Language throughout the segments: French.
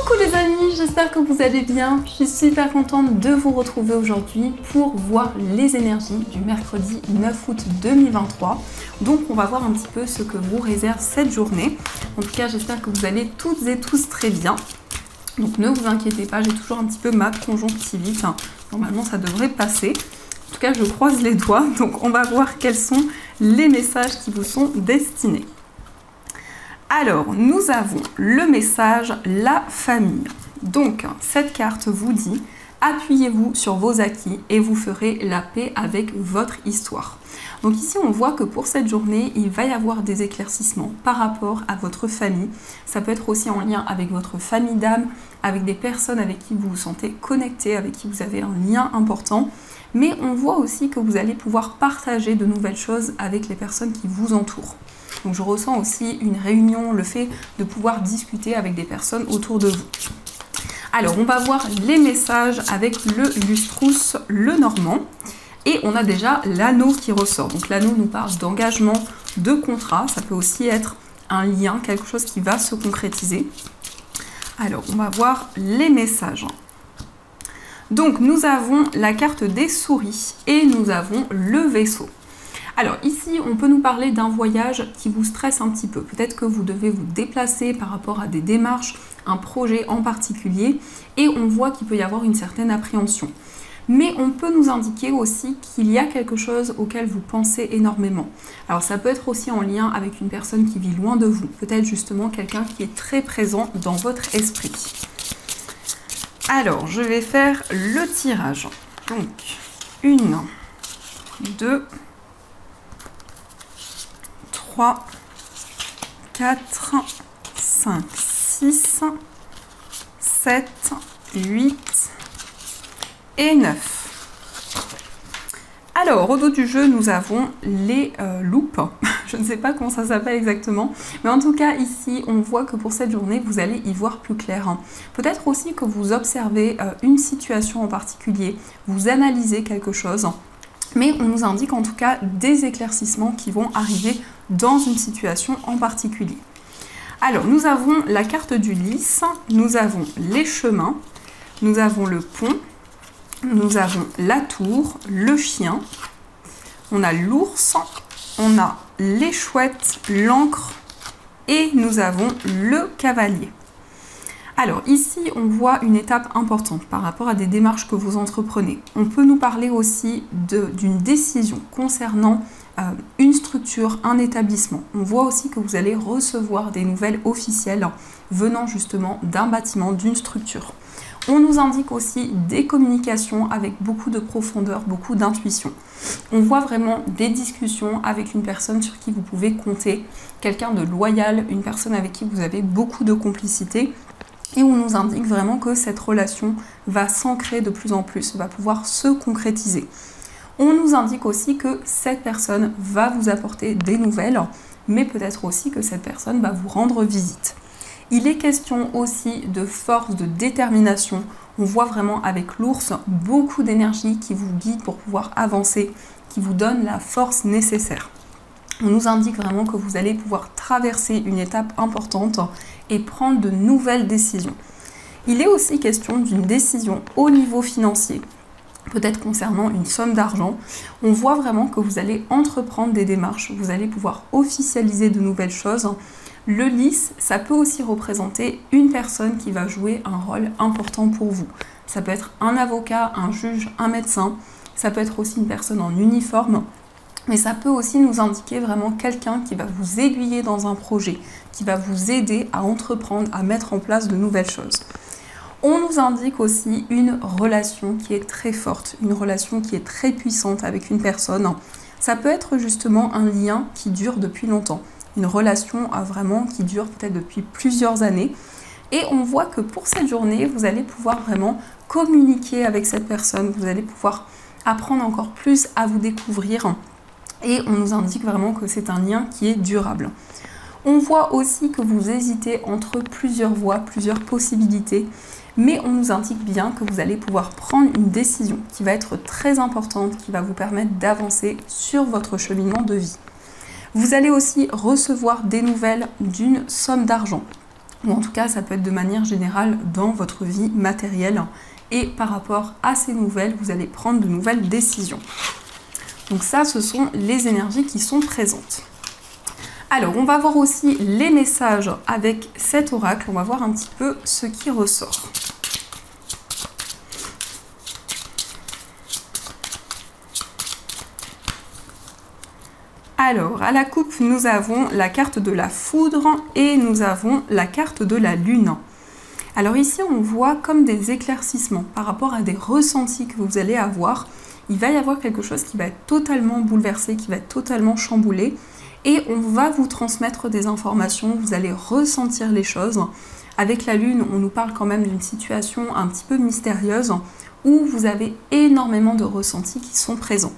Coucou les amis, j'espère que vous allez bien. Je suis super contente de vous retrouver aujourd'hui pour voir les énergies du mercredi 9 août 2023. Donc on va voir un petit peu ce que vous réserve cette journée. En tout cas, j'espère que vous allez toutes et tous très bien. Donc ne vous inquiétez pas, j'ai toujours un petit peu ma conjonctivite. Normalement, ça devrait passer. En tout cas, je croise les doigts. Donc on va voir quels sont les messages qui vous sont destinés. Alors, nous avons le message « La famille ». Donc, cette carte vous dit « Appuyez-vous sur vos acquis et vous ferez la paix avec votre histoire ». Donc ici, on voit que pour cette journée, il va y avoir des éclaircissements par rapport à votre famille. Ça peut être aussi en lien avec votre famille d'âme, avec des personnes avec qui vous vous sentez connecté, avec qui vous avez un lien important. Mais on voit aussi que vous allez pouvoir partager de nouvelles choses avec les personnes qui vous entourent. Donc je ressens aussi une réunion, le fait de pouvoir discuter avec des personnes autour de vous. Alors on va voir les messages avec le Lustrous, le Normand. Et on a déjà l'anneau qui ressort. Donc l'anneau nous parle d'engagement, de contrat. Ça peut aussi être un lien, quelque chose qui va se concrétiser. Alors on va voir les messages. Donc nous avons la carte des souris et nous avons le vaisseau. Alors ici, on peut nous parler d'un voyage qui vous stresse un petit peu. Peut-être que vous devez vous déplacer par rapport à des démarches, un projet en particulier, et on voit qu'il peut y avoir une certaine appréhension. Mais on peut nous indiquer aussi qu'il y a quelque chose auquel vous pensez énormément. Alors ça peut être aussi en lien avec une personne qui vit loin de vous, peut-être justement quelqu'un qui est très présent dans votre esprit. Alors, je vais faire le tirage. Donc, 1, 2... 3, 4, 5, 6, 7, 8 et 9. Alors, au dos du jeu, nous avons les loupes. Je ne sais pas comment ça s'appelle exactement. Mais en tout cas, ici, on voit que pour cette journée, vous allez y voir plus clair. Peut-être aussi que vous observez une situation en particulier. Vous analysez quelque chose. Mais on nous indique en tout cas des éclaircissements qui vont arriver dans une situation en particulier. Alors, nous avons la carte du lys, nous avons les chemins, nous avons le pont, nous avons la tour, le chien, on a l'ours, on a les chouettes, l'encre et nous avons le cavalier. Alors ici, on voit une étape importante par rapport à des démarches que vous entreprenez. On peut nous parler aussi d'une décision concernant une structure, un établissement. On voit aussi que vous allez recevoir des nouvelles officielles venant justement d'un bâtiment, d'une structure. On nous indique aussi des communications avec beaucoup de profondeur, beaucoup d'intuition. On voit vraiment des discussions avec une personne sur qui vous pouvez compter, quelqu'un de loyal, une personne avec qui vous avez beaucoup de complicité. Et on nous indique vraiment que cette relation va s'ancrer de plus en plus, va pouvoir se concrétiser. On nous indique aussi que cette personne va vous apporter des nouvelles, mais peut-être aussi que cette personne va vous rendre visite. Il est question aussi de force, de détermination. On voit vraiment avec l'ours beaucoup d'énergie qui vous guide pour pouvoir avancer, qui vous donne la force nécessaire. On nous indique vraiment que vous allez pouvoir traverser une étape importante et prendre de nouvelles décisions. Il est aussi question d'une décision au niveau financier, peut-être concernant une somme d'argent. On voit vraiment que vous allez entreprendre des démarches, vous allez pouvoir officialiser de nouvelles choses. Le lys, ça peut aussi représenter une personne qui va jouer un rôle important pour vous. Ça peut être un avocat, un juge, un médecin, ça peut être aussi une personne en uniforme. Mais ça peut aussi nous indiquer vraiment quelqu'un qui va vous aiguiller dans un projet, qui va vous aider à entreprendre, à mettre en place de nouvelles choses. On nous indique aussi une relation qui est très forte, une relation qui est très puissante avec une personne. Ça peut être justement un lien qui dure depuis longtemps, une relation vraiment qui dure peut-être depuis plusieurs années. Et on voit que pour cette journée, vous allez pouvoir vraiment communiquer avec cette personne, vous allez pouvoir apprendre encore plus à vous découvrir. Et on nous indique vraiment que c'est un lien qui est durable. On voit aussi que vous hésitez entre plusieurs voies, plusieurs possibilités, mais on nous indique bien que vous allez pouvoir prendre une décision qui va être très importante, qui va vous permettre d'avancer sur votre cheminement de vie. Vous allez aussi recevoir des nouvelles d'une somme d'argent. ou en tout cas ça peut être de manière générale dans votre vie matérielle. Et par rapport à ces nouvelles, vous allez prendre de nouvelles décisions. Donc ça, ce sont les énergies qui sont présentes. Alors, on va voir aussi les messages avec cet oracle. On va voir un petit peu ce qui ressort. Alors, à la coupe, nous avons la carte de la foudre et nous avons la carte de la lune. Alors ici, on voit comme des éclaircissements par rapport à des ressentis que vous allez avoir. Il va y avoir quelque chose qui va être totalement bouleversé, qui va être totalement chamboulé. Et on va vous transmettre des informations, vous allez ressentir les choses. Avec la lune, on nous parle quand même d'une situation un petit peu mystérieuse où vous avez énormément de ressentis qui sont présents.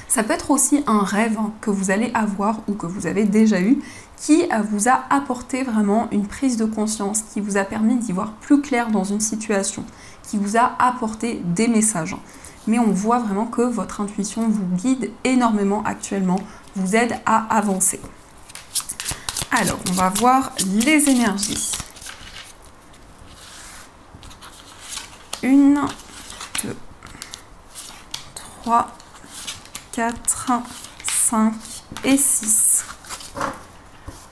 Ça peut être aussi un rêve que vous allez avoir ou que vous avez déjà eu qui vous a apporté vraiment une prise de conscience, qui vous a permis d'y voir plus clair dans une situation, qui vous a apporté des messages. Mais on voit vraiment que votre intuition vous guide énormément actuellement, vous aide à avancer. Alors, on va voir les énergies. 1, 2, 3, 4, 5 et 6.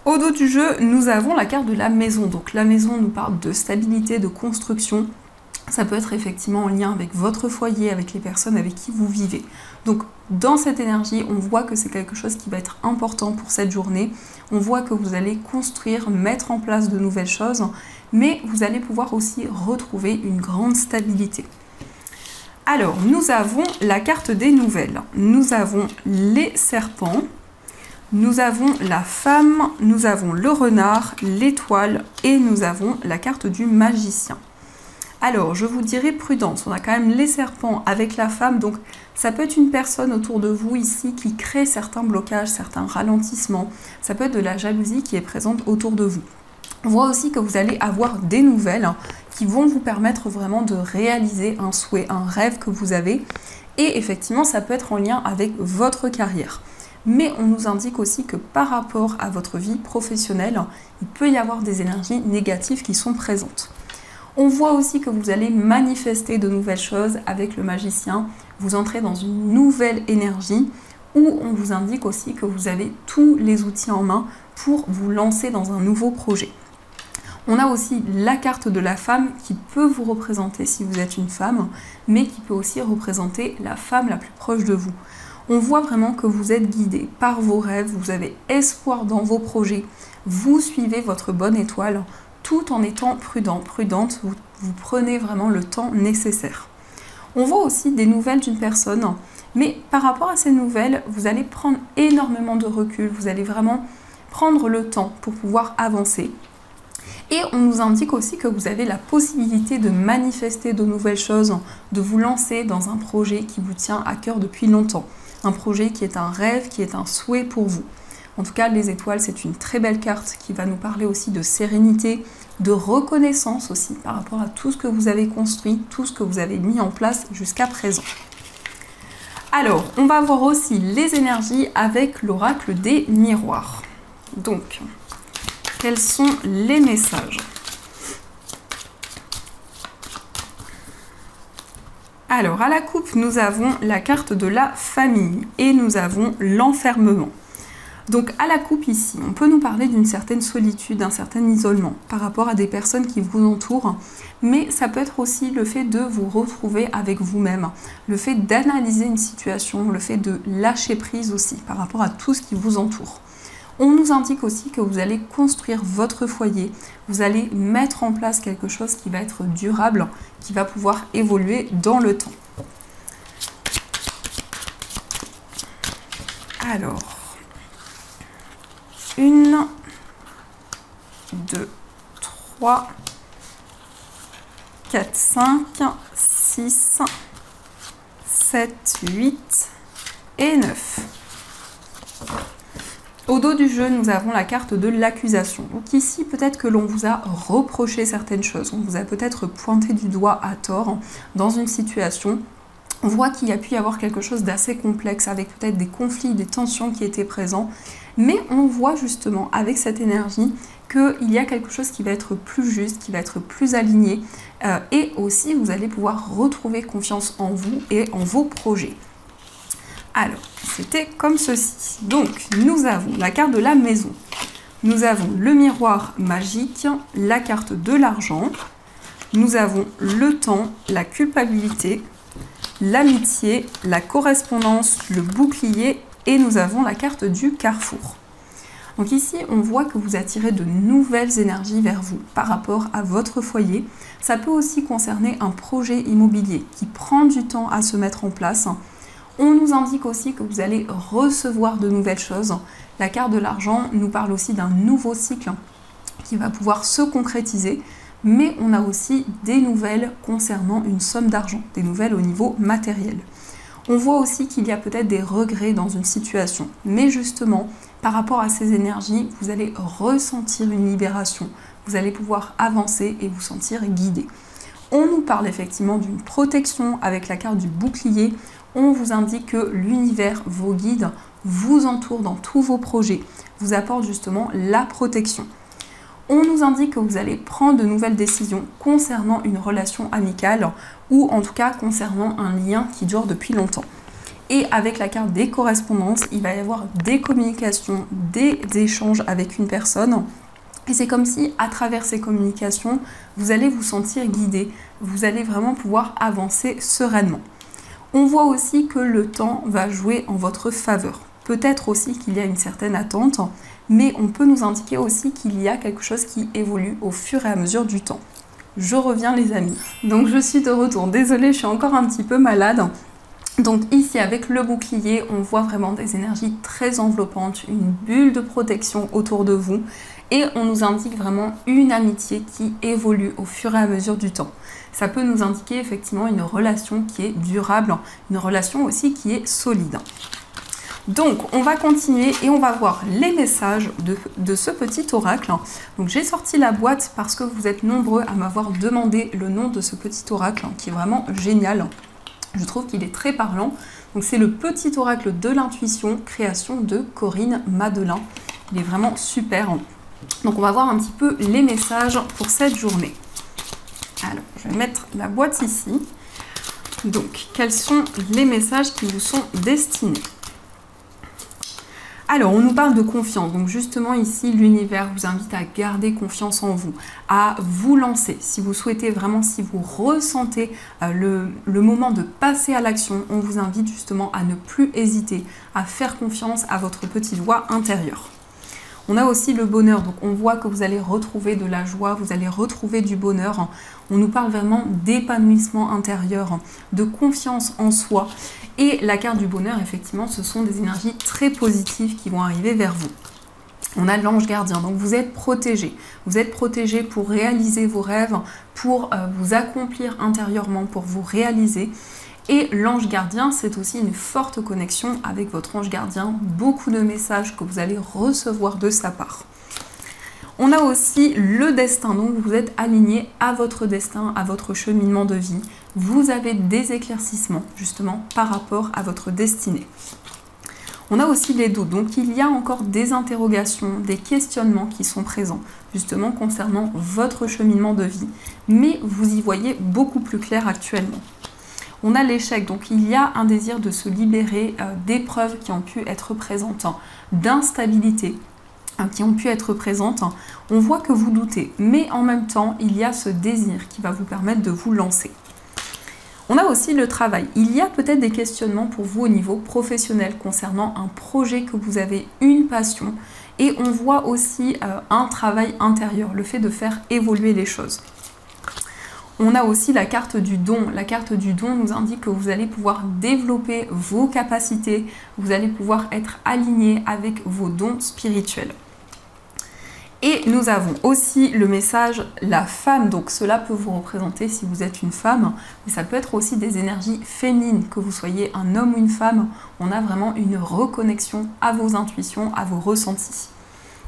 Au dos du jeu, nous avons la carte de la maison. Donc la maison nous parle de stabilité, de construction. Ça peut être effectivement en lien avec votre foyer, avec les personnes avec qui vous vivez. Donc dans cette énergie, on voit que c'est quelque chose qui va être important pour cette journée. On voit que vous allez construire, mettre en place de nouvelles choses, mais vous allez pouvoir aussi retrouver une grande stabilité. Alors, nous avons la carte des nouvelles. Nous avons les serpents, nous avons la femme, nous avons le renard, l'étoile et nous avons la carte du magicien. Alors, je vous dirais prudence. On a quand même les serpents avec la femme, donc ça peut être une personne autour de vous ici qui crée certains blocages, certains ralentissements. Ça peut être de la jalousie qui est présente autour de vous. On voit aussi que vous allez avoir des nouvelles qui vont vous permettre vraiment de réaliser un souhait, un rêve que vous avez. Et effectivement, ça peut être en lien avec votre carrière. Mais on nous indique aussi que par rapport à votre vie professionnelle, il peut y avoir des énergies négatives qui sont présentes. On voit aussi que vous allez manifester de nouvelles choses avec le magicien. Vous entrez dans une nouvelle énergie où on vous indique aussi que vous avez tous les outils en main pour vous lancer dans un nouveau projet. On a aussi la carte de la femme qui peut vous représenter si vous êtes une femme, mais qui peut aussi représenter la femme la plus proche de vous. On voit vraiment que vous êtes guidé par vos rêves, vous avez espoir dans vos projets, vous suivez votre bonne étoile, tout en étant prudente, vous prenez vraiment le temps nécessaire. On voit aussi des nouvelles d'une personne, mais par rapport à ces nouvelles, vous allez prendre énormément de recul, vous allez vraiment prendre le temps pour pouvoir avancer. Et on nous indique aussi que vous avez la possibilité de manifester de nouvelles choses, de vous lancer dans un projet qui vous tient à cœur depuis longtemps. Un projet qui est un rêve, qui est un souhait pour vous. En tout cas, les étoiles, c'est une très belle carte qui va nous parler aussi de sérénité, de reconnaissance aussi par rapport à tout ce que vous avez construit, tout ce que vous avez mis en place jusqu'à présent. Alors, on va voir aussi les énergies avec l'oracle des miroirs. Donc, quels sont les messages ? Alors, à la coupe, nous avons la carte de la famille et nous avons l'enfermement. Donc, à la coupe ici, on peut nous parler d'une certaine solitude, d'un certain isolement par rapport à des personnes qui vous entourent, mais ça peut être aussi le fait de vous retrouver avec vous-même, le fait d'analyser une situation, le fait de lâcher prise aussi par rapport à tout ce qui vous entoure. On nous indique aussi que vous allez construire votre foyer, vous allez mettre en place quelque chose qui va être durable, qui va pouvoir évoluer dans le temps. Alors, 1, 2, 3, 4, 5, 6, 7, 8 et 9. Au dos du jeu, nous avons la carte de l'accusation. Donc ici, peut-être que l'on vous a reproché certaines choses. On vous a peut-être pointé du doigt à tort dans une situation. On voit qu'il y a pu y avoir quelque chose d'assez complexe avec peut-être des conflits, des tensions qui étaient présents. Mais on voit justement avec cette énergie qu'il y a quelque chose qui va être plus juste, qui va être plus aligné. Et aussi, vous allez pouvoir retrouver confiance en vous et en vos projets. Alors, c'était comme ceci. Donc, nous avons la carte de la maison. Nous avons le miroir magique, la carte de l'argent. Nous avons le temps, la culpabilité, l'amitié, la correspondance, le bouclier et nous avons la carte du carrefour. Donc ici, on voit que vous attirez de nouvelles énergies vers vous par rapport à votre foyer. Ça peut aussi concerner un projet immobilier qui prend du temps à se mettre en place. On nous indique aussi que vous allez recevoir de nouvelles choses. La carte de l'argent nous parle aussi d'un nouveau cycle qui va pouvoir se concrétiser. Mais on a aussi des nouvelles concernant une somme d'argent, des nouvelles au niveau matériel. On voit aussi qu'il y a peut-être des regrets dans une situation, mais justement, par rapport à ces énergies, vous allez ressentir une libération, vous allez pouvoir avancer et vous sentir guidé. On nous parle effectivement d'une protection avec la carte du bouclier. On vous indique que l'univers, vos guides, vous entoure dans tous vos projets, vous apporte justement la protection. On nous indique que vous allez prendre de nouvelles décisions concernant une relation amicale ou en tout cas concernant un lien qui dure depuis longtemps. Et avec la carte des correspondances, il va y avoir des communications, des échanges avec une personne. Et c'est comme si à travers ces communications, vous allez vous sentir guidé, vous allez vraiment pouvoir avancer sereinement. On voit aussi que le temps va jouer en votre faveur. Peut-être aussi qu'il y a une certaine attente, mais on peut nous indiquer aussi qu'il y a quelque chose qui évolue au fur et à mesure du temps. Je reviens les amis. Donc je suis de retour. Désolée, je suis encore un petit peu malade. Donc ici avec le bouclier, on voit vraiment des énergies très enveloppantes, une bulle de protection autour de vous. Et on nous indique vraiment une amitié qui évolue au fur et à mesure du temps. Ça peut nous indiquer effectivement une relation qui est durable, une relation aussi qui est solide. Donc, on va continuer et on va voir les messages de ce petit oracle. Donc, j'ai sorti la boîte parce que vous êtes nombreux à m'avoir demandé le nom de ce petit oracle qui est vraiment génial. Je trouve qu'il est très parlant. Donc, c'est le petit oracle de l'intuition, création de Corinne Madelin. Il est vraiment super. Donc, on va voir un petit peu les messages pour cette journée. Alors, je vais mettre la boîte ici. Donc, quels sont les messages qui vous sont destinés ? Alors, on nous parle de confiance. Donc, justement, ici, l'univers vous invite à garder confiance en vous, à vous lancer. Si vous souhaitez vraiment, si vous ressentez le moment de passer à l'action, on vous invite justement à ne plus hésiter, à faire confiance à votre petite voix intérieure. On a aussi le bonheur, donc on voit que vous allez retrouver de la joie, vous allez retrouver du bonheur. On nous parle vraiment d'épanouissement intérieur, de confiance en soi. Et la carte du bonheur, effectivement, ce sont des énergies très positives qui vont arriver vers vous. On a l'ange gardien, donc vous êtes protégé. Vous êtes protégé pour réaliser vos rêves, pour vous accomplir intérieurement, pour vous réaliser. Et l'ange gardien, c'est aussi une forte connexion avec votre ange gardien. Beaucoup de messages que vous allez recevoir de sa part. On a aussi le destin, donc vous êtes aligné à votre destin, à votre cheminement de vie. Vous avez des éclaircissements, justement, par rapport à votre destinée. On a aussi les doutes, donc il y a encore des interrogations, des questionnements qui sont présents, justement concernant votre cheminement de vie. Mais vous y voyez beaucoup plus clair actuellement. On a l'échec, donc il y a un désir de se libérer d'épreuves qui ont pu être présentes, d'instabilité qui ont pu être présentes. On voit que vous doutez, mais en même temps, il y a ce désir qui va vous permettre de vous lancer. On a aussi le travail. Il y a peut-être des questionnements pour vous au niveau professionnel concernant un projet que vous avez, une passion. Et on voit aussi un travail intérieur, le fait de faire évoluer les choses. On a aussi la carte du don. La carte du don nous indique que vous allez pouvoir développer vos capacités, vous allez pouvoir être aligné avec vos dons spirituels. Et nous avons aussi le message la femme, donc cela peut vous représenter si vous êtes une femme, mais ça peut être aussi des énergies féminines, que vous soyez un homme ou une femme, on a vraiment une reconnexion à vos intuitions, à vos ressentis.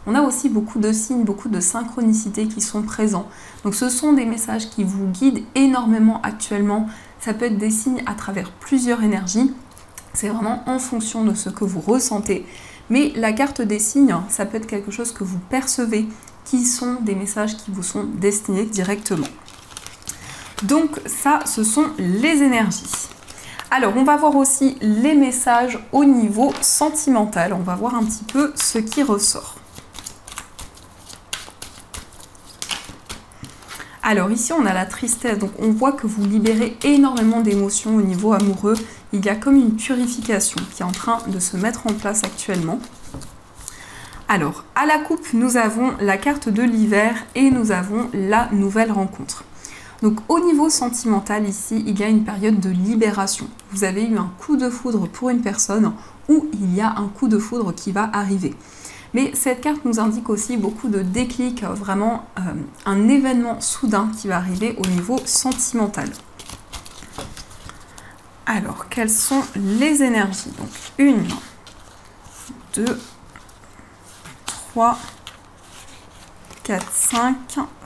On a aussi beaucoup de signes, beaucoup de synchronicités qui sont présents. Donc ce sont des messages qui vous guident énormément actuellement. Ça peut être des signes à travers plusieurs énergies. C'est vraiment en fonction de ce que vous ressentez. Mais la carte des signes, ça peut être quelque chose que vous percevez, qui sont des messages qui vous sont destinés directement. Donc ça, ce sont les énergies. Alors, on va voir aussi les messages au niveau sentimental. On va voir un petit peu ce qui ressort. Alors ici, on a la tristesse. Donc, on voit que vous libérez énormément d'émotions au niveau amoureux. Il y a comme une purification qui est en train de se mettre en place actuellement. Alors, à la coupe, nous avons la carte de l'hiver et nous avons la nouvelle rencontre. Donc au niveau sentimental ici, il y a une période de libération. Vous avez eu un coup de foudre pour une personne ou il y a un coup de foudre qui va arriver. Mais cette carte nous indique aussi beaucoup de déclic, vraiment un événement soudain qui va arriver au niveau sentimental. Alors, quelles sont les énergies? Donc 1, 2, 3, 4, 5,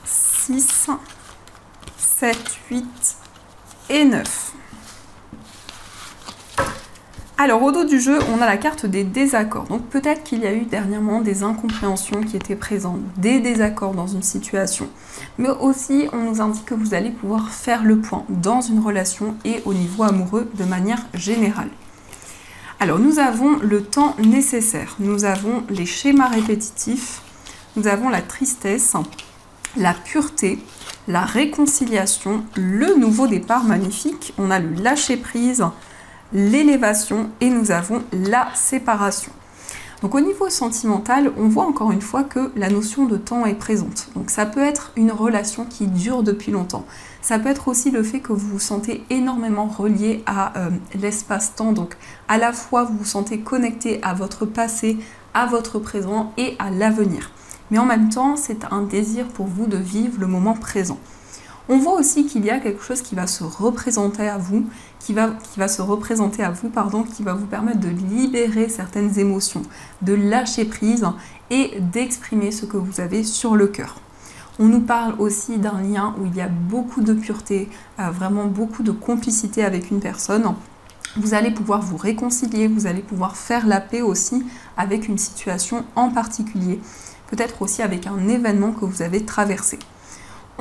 6, 7, 8 et 9. Alors au dos du jeu, on a la carte des désaccords. Donc peut-être qu'il y a eu dernièrement des incompréhensions qui étaient présentes, des désaccords dans une situation. Mais aussi, on nous indique que vous allez pouvoir faire le point dans une relation et au niveau amoureux de manière générale. Alors nous avons le temps nécessaire, nous avons les schémas répétitifs, nous avons la tristesse, la pureté, la réconciliation, le nouveau départ magnifique, on a le lâcher-prise, l'élévation et nous avons la séparation. Donc au niveau sentimental, on voit encore une fois que la notion de temps est présente. Donc ça peut être une relation qui dure depuis longtemps. Ça peut être aussi le fait que vous vous sentez énormément relié à l'espace-temps. Donc à la fois vous vous sentez connecté à votre passé, à votre présent et à l'avenir. Mais en même temps, c'est un désir pour vous de vivre le moment présent. On voit aussi qu'il y a quelque chose qui va se représenter à vous, qui va vous permettre de libérer certaines émotions, de lâcher prise et d'exprimer ce que vous avez sur le cœur. On nous parle aussi d'un lien où il y a beaucoup de pureté, vraiment beaucoup de complicité avec une personne. Vous allez pouvoir vous réconcilier, vous allez pouvoir faire la paix aussi avec une situation en particulier, peut-être aussi avec un événement que vous avez traversé.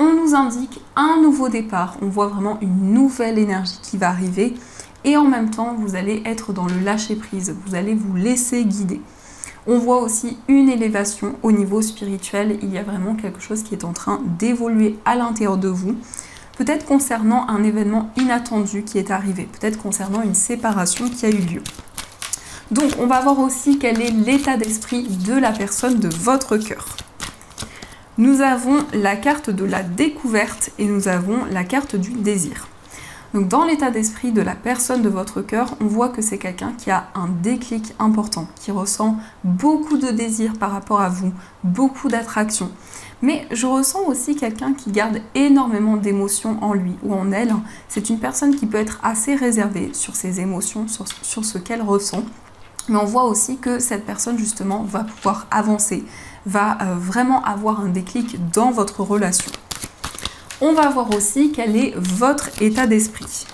On nous indique un nouveau départ, on voit vraiment une nouvelle énergie qui va arriver et en même temps vous allez être dans le lâcher-prise, vous allez vous laisser guider. On voit aussi une élévation au niveau spirituel, il y a vraiment quelque chose qui est en train d'évoluer à l'intérieur de vous, peut-être concernant un événement inattendu qui est arrivé, peut-être concernant une séparation qui a eu lieu. Donc on va voir aussi quel est l'état d'esprit de la personne de votre cœur. Nous avons la carte de la découverte et nous avons la carte du désir. Donc dans l'état d'esprit de la personne de votre cœur, on voit que c'est quelqu'un qui a un déclic important, qui ressent beaucoup de désir par rapport à vous, beaucoup d'attraction. Mais je ressens aussi quelqu'un qui garde énormément d'émotions en lui ou en elle. C'est une personne qui peut être assez réservée sur ses émotions, sur ce qu'elle ressent. Mais on voit aussi que cette personne justement va pouvoir avancer, va vraiment avoir un déclic dans votre relation. On va voir aussi quel est votre état d'esprit.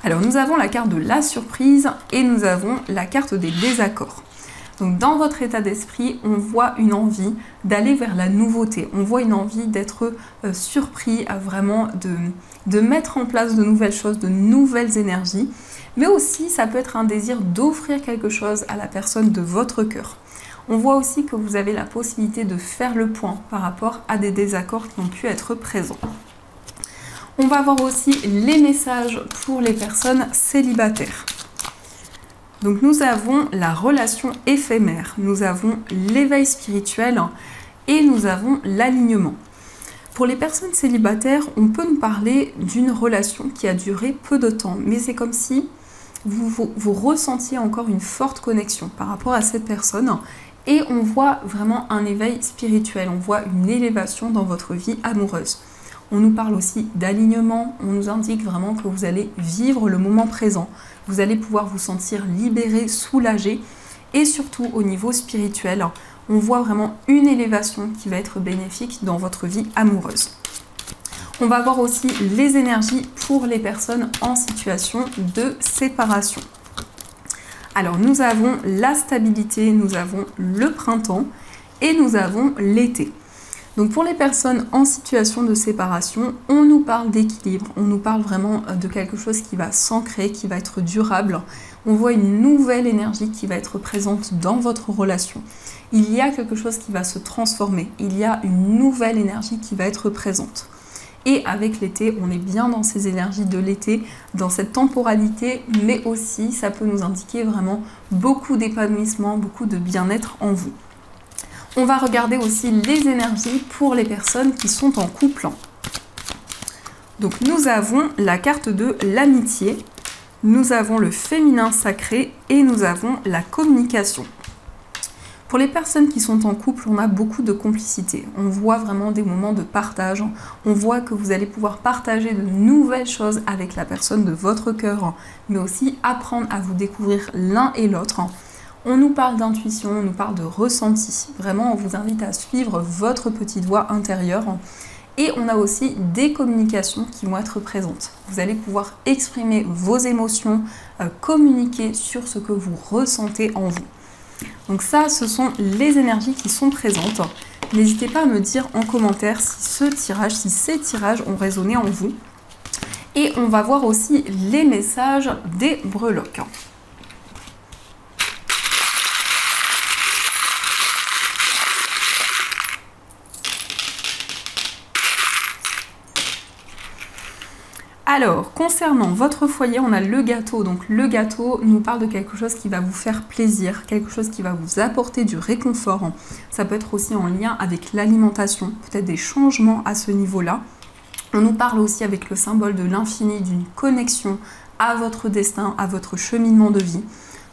Alors nous avons la carte de la surprise et nous avons la carte des désaccords. Donc dans votre état d'esprit, on voit une envie d'aller vers la nouveauté. On voit une envie d'être surpris, vraiment de mettre en place de nouvelles choses, de nouvelles énergies. Mais aussi, ça peut être un désir d'offrir quelque chose à la personne de votre cœur. On voit aussi que vous avez la possibilité de faire le point par rapport à des désaccords qui ont pu être présents. On va voir aussi les messages pour les personnes célibataires. Donc nous avons la relation éphémère, nous avons l'éveil spirituel et nous avons l'alignement. Pour les personnes célibataires, on peut nous parler d'une relation qui a duré peu de temps, mais c'est comme si vous ressentiez encore une forte connexion par rapport à cette personne et on voit vraiment un éveil spirituel, on voit une élévation dans votre vie amoureuse. On nous parle aussi d'alignement, on nous indique vraiment que vous allez vivre le moment présent, vous allez pouvoir vous sentir libéré, soulagé et surtout au niveau spirituel, on voit vraiment une élévation qui va être bénéfique dans votre vie amoureuse. On va voir aussi les énergies pour les personnes en situation de séparation. Alors nous avons la stabilité, nous avons le printemps et nous avons l'été. Donc pour les personnes en situation de séparation, on nous parle d'équilibre, on nous parle vraiment de quelque chose qui va s'ancrer, qui va être durable. On voit une nouvelle énergie qui va être présente dans votre relation. Il y a quelque chose qui va se transformer, il y a une nouvelle énergie qui va être présente. Et avec l'été, on est bien dans ces énergies de l'été, dans cette temporalité, mais aussi ça peut nous indiquer vraiment beaucoup d'épanouissement, beaucoup de bien-être en vous. On va regarder aussi les énergies pour les personnes qui sont en couple. Donc nous avons la carte de l'amitié, nous avons le féminin sacré et nous avons la communication. Pour les personnes qui sont en couple, on a beaucoup de complicité. On voit vraiment des moments de partage. On voit que vous allez pouvoir partager de nouvelles choses avec la personne de votre cœur, mais aussi apprendre à vous découvrir l'un et l'autre. On nous parle d'intuition, on nous parle de ressenti. Vraiment, on vous invite à suivre votre petite voix intérieure. Et on a aussi des communications qui vont être présentes. Vous allez pouvoir exprimer vos émotions, communiquer sur ce que vous ressentez en vous. Donc ça, ce sont les énergies qui sont présentes. N'hésitez pas à me dire en commentaire si ces tirages ont résonné en vous. Et on va voir aussi les messages des breloques. Alors, concernant votre foyer, on a le gâteau. Donc le gâteau nous parle de quelque chose qui va vous faire plaisir, quelque chose qui va vous apporter du réconfort. Ça peut être aussi en lien avec l'alimentation, peut-être des changements à ce niveau-là. On nous parle aussi avec le symbole de l'infini, d'une connexion à votre destin, à votre cheminement de vie.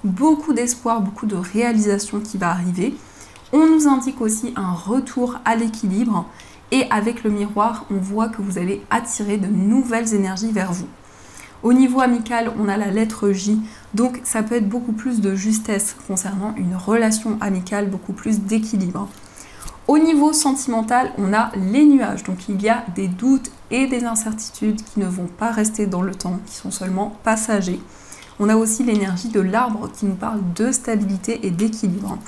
Beaucoup d'espoir, beaucoup de réalisation qui va arriver. On nous indique aussi un retour à l'équilibre. Et avec le miroir, on voit que vous allez attirer de nouvelles énergies vers vous. Au niveau amical, on a la lettre J, donc ça peut être beaucoup plus de justesse concernant une relation amicale, beaucoup plus d'équilibre. Au niveau sentimental, on a les nuages, donc il y a des doutes et des incertitudes qui ne vont pas rester dans le temps, qui sont seulement passagers. On a aussi l'énergie de l'arbre qui nous parle de stabilité et d'équilibre.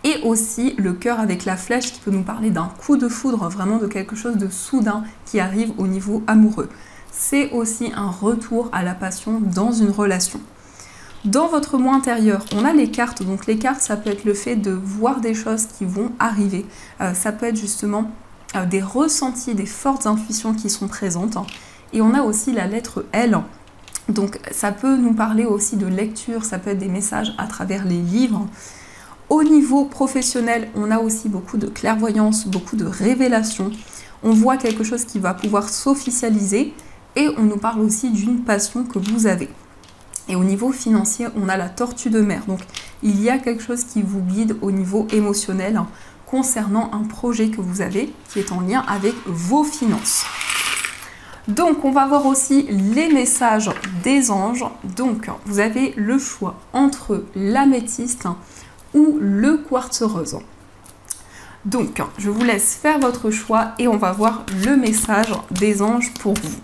Et aussi le cœur avec la flèche qui peut nous parler d'un coup de foudre, vraiment de quelque chose de soudain qui arrive au niveau amoureux. C'est aussi un retour à la passion dans une relation. Dans votre moi intérieur, on a les cartes. Donc les cartes, ça peut être le fait de voir des choses qui vont arriver. Ça peut être justement des ressentis, des fortes intuitions qui sont présentes. Et on a aussi la lettre L. Donc ça peut nous parler aussi de lecture, ça peut être des messages à travers les livres. Au niveau professionnel, on a aussi beaucoup de clairvoyance, beaucoup de révélations. On voit quelque chose qui va pouvoir s'officialiser et on nous parle aussi d'une passion que vous avez. Et au niveau financier, on a la tortue de mer. Donc, il y a quelque chose qui vous guide au niveau émotionnel concernant un projet que vous avez qui est en lien avec vos finances. Donc, on va voir aussi les messages des anges. Donc, vous avez le choix entre l'améthyste ou le quartz rose. Donc, je vous laisse faire votre choix et on va voir le message des anges pour vous.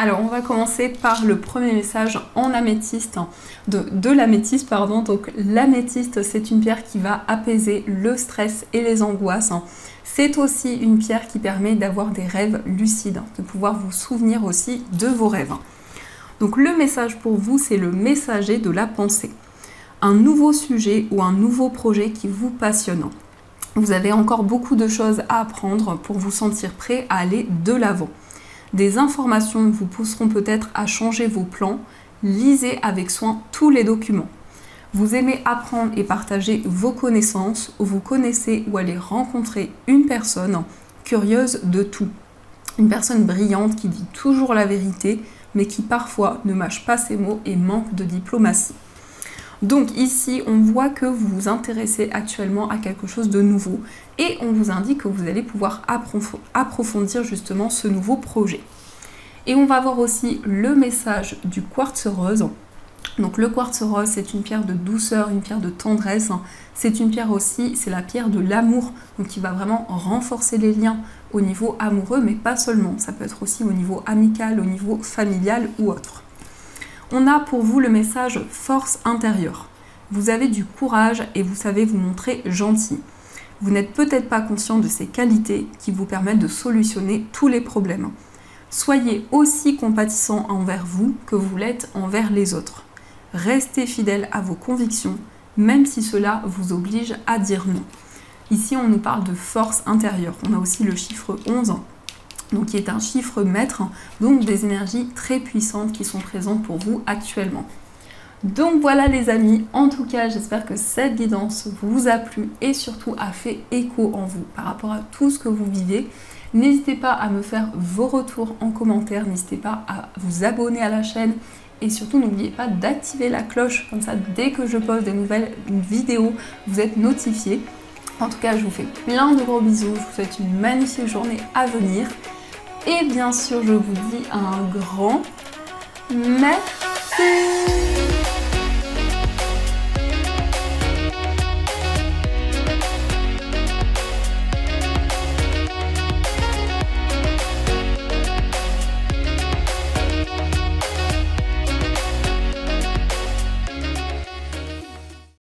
Alors, on va commencer par le premier message en améthyste, de l'améthyste, pardon. Donc, l'améthyste, c'est une pierre qui va apaiser le stress et les angoisses. C'est aussi une pierre qui permet d'avoir des rêves lucides, de pouvoir vous souvenir aussi de vos rêves. Donc, le message pour vous, c'est le messager de la pensée. Un nouveau sujet ou un nouveau projet qui vous passionne. Vous avez encore beaucoup de choses à apprendre pour vous sentir prêt à aller de l'avant. Des informations vous pousseront peut-être à changer vos plans. Lisez avec soin tous les documents. Vous aimez apprendre et partager vos connaissances, ou vous connaissez ou allez rencontrer une personne curieuse de tout. Une personne brillante qui dit toujours la vérité, mais qui parfois ne mâche pas ses mots et manque de diplomatie. Donc ici, on voit que vous vous intéressez actuellement à quelque chose de nouveau et on vous indique que vous allez pouvoir approfondir justement ce nouveau projet. Et on va voir aussi le message du quartz rose. Donc le quartz rose, c'est une pierre de douceur, une pierre de tendresse. C'est une pierre aussi, c'est la pierre de l'amour, donc qui va vraiment renforcer les liens au niveau amoureux, mais pas seulement. Ça peut être aussi au niveau amical, au niveau familial ou autre. On a pour vous le message force intérieure. Vous avez du courage et vous savez vous montrer gentil. Vous n'êtes peut-être pas conscient de ces qualités qui vous permettent de solutionner tous les problèmes. Soyez aussi compatissant envers vous que vous l'êtes envers les autres. Restez fidèle à vos convictions, même si cela vous oblige à dire non. Ici, on nous parle de force intérieure. On a aussi le chiffre 11. Donc qui est un chiffre maître, donc des énergies très puissantes qui sont présentes pour vous actuellement. Donc voilà les amis, en tout cas j'espère que cette guidance vous a plu et surtout a fait écho en vous par rapport à tout ce que vous vivez. N'hésitez pas à me faire vos retours en commentaire, n'hésitez pas à vous abonner à la chaîne et surtout n'oubliez pas d'activer la cloche, comme ça dès que je poste des nouvelles vidéos, vous êtes notifiés. En tout cas je vous fais plein de gros bisous, je vous souhaite une magnifique journée à venir. Et bien sûr, je vous dis un grand merci.